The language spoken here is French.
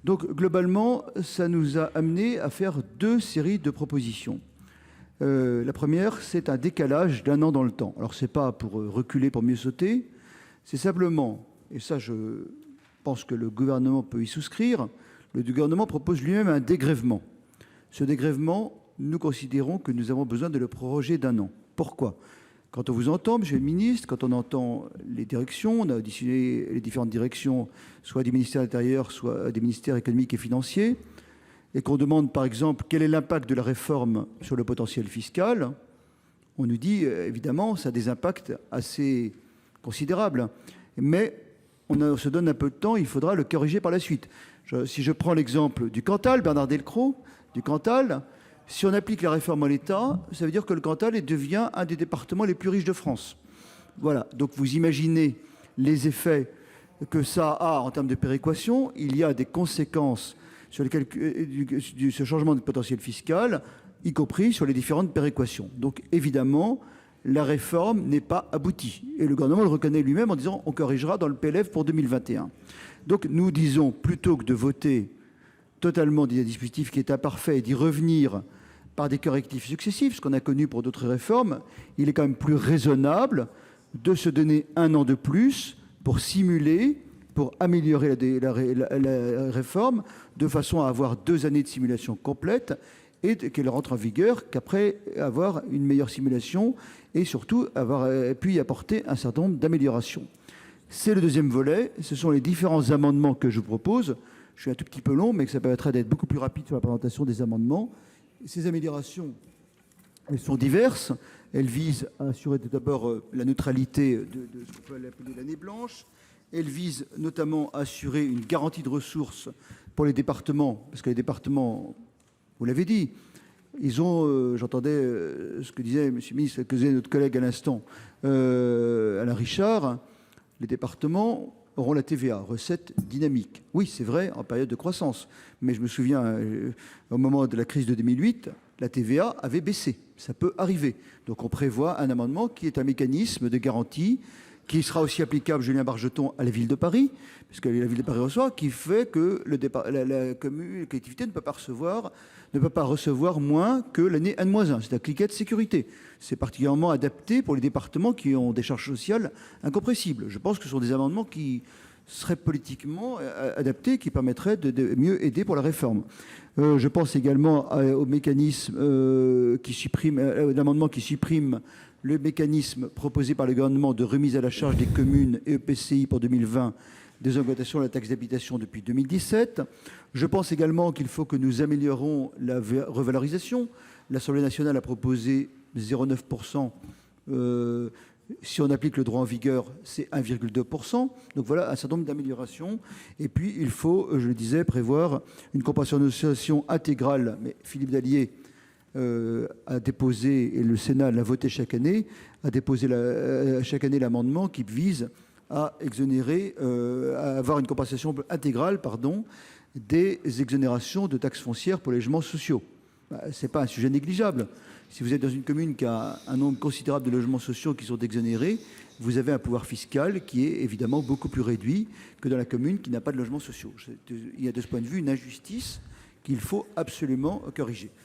Donc globalement, ça nous a amené à faire deux séries de propositions. La première, c'est un décalage d'un an dans le temps. Alors c'est pas pour reculer pour mieux sauter, c'est simplement, et ça je pense que le gouvernement peut y souscrire, le gouvernement propose lui-même un dégrèvement. Ce dégrèvement, nous considérons que nous avons besoin de le proroger d'un an. Pourquoi ? Quand on vous entend, Monsieur le Ministre, quand on entend les directions, on a auditionné les différentes directions, soit du ministère de l'Intérieur, soit des ministères économiques et financiers, et qu'on demande par exemple quel est l'impact de la réforme sur le potentiel fiscal, on nous dit évidemment ça a des impacts assez considérables. Mais on se donne un peu de temps, il faudra le corriger par la suite. Si je prends l'exemple du Cantal, Bernard Delcros, du Cantal, si on applique la réforme en l'état, ça veut dire que le Cantal devient un des départements les plus riches de France. Voilà, donc vous imaginez les effets que ça a en termes de péréquation. Il y a des conséquences sur ce changement de potentiel fiscal, y compris sur les différentes péréquations. Donc évidemment, la réforme n'est pas aboutie. Et le gouvernement le reconnaît lui-même en disant on corrigera dans le PLF pour 2021. Donc nous disons, plutôt que de voter totalement des dispositifs qui est imparfait et d'y revenir par des correctifs successifs, ce qu'on a connu pour d'autres réformes, il est quand même plus raisonnable de se donner un an de plus pour simuler, pour améliorer la réforme, de façon à avoir 2 années de simulation complète et qu'elle rentre en vigueur, qu'après avoir une meilleure simulation et surtout avoir pu y apporter un certain nombre d'améliorations. C'est le deuxième volet, ce sont les différents amendements que je vous propose. Je suis un tout petit peu long, mais que ça permettrait d'être beaucoup plus rapide sur la présentation des amendements. Ces améliorations, elles sont diverses. Elles visent à assurer tout d'abord la neutralité de ce qu'on peut appeler l'année blanche. Elles visent notamment à assurer une garantie de ressources pour les départements, parce que les départements, vous l'avez dit, ils ont, j'entendais ce que disait M. le ministre, que disait notre collègue à l'instant, Alain Richard, les départements auront la TVA, recette dynamique. Oui, c'est vrai, en période de croissance. Mais je me souviens, au moment de la crise de 2008, la TVA avait baissé. Ça peut arriver. Donc on prévoit un amendement qui est un mécanisme de garantie qui sera aussi applicable, Julien Bargeton, à la ville de Paris, puisque la ville de Paris reçoit, qui fait que la collectivité ne peut pas recevoir moins que l'année N-1. C'est un cliquet de sécurité. C'est particulièrement adapté pour les départements qui ont des charges sociales incompressibles. Je pense que ce sont des amendements qui seraient politiquement adaptés, qui permettraient de mieux aider pour la réforme. Je pense également au mécanisme qui supprime, l'amendement qui supprime le mécanisme proposé par le gouvernement de remise à la charge des communes et EPCI pour 2020 des augmentations de la taxe d'habitation depuis 2017. Je pense également qu'il faut que nous améliorons la revalorisation. L'Assemblée nationale a proposé 0,9%. Si on applique le droit en vigueur, c'est 1,2%. Donc voilà un certain nombre d'améliorations. Et puis, il faut, je le disais, prévoir une compensation intégrale. Mais Philippe Dallier a déposé, et le Sénat l'a voté chaque année, a déposé chaque année l'amendement qui vise à exonérer, à avoir une compensation intégrale, des exonérations de taxes foncières pour les logements sociaux. Ce n'est pas un sujet négligeable. Si vous êtes dans une commune qui a un nombre considérable de logements sociaux qui sont exonérés, vous avez un pouvoir fiscal qui est évidemment beaucoup plus réduit que dans la commune qui n'a pas de logements sociaux. Il y a de ce point de vue une injustice qu'il faut absolument corriger.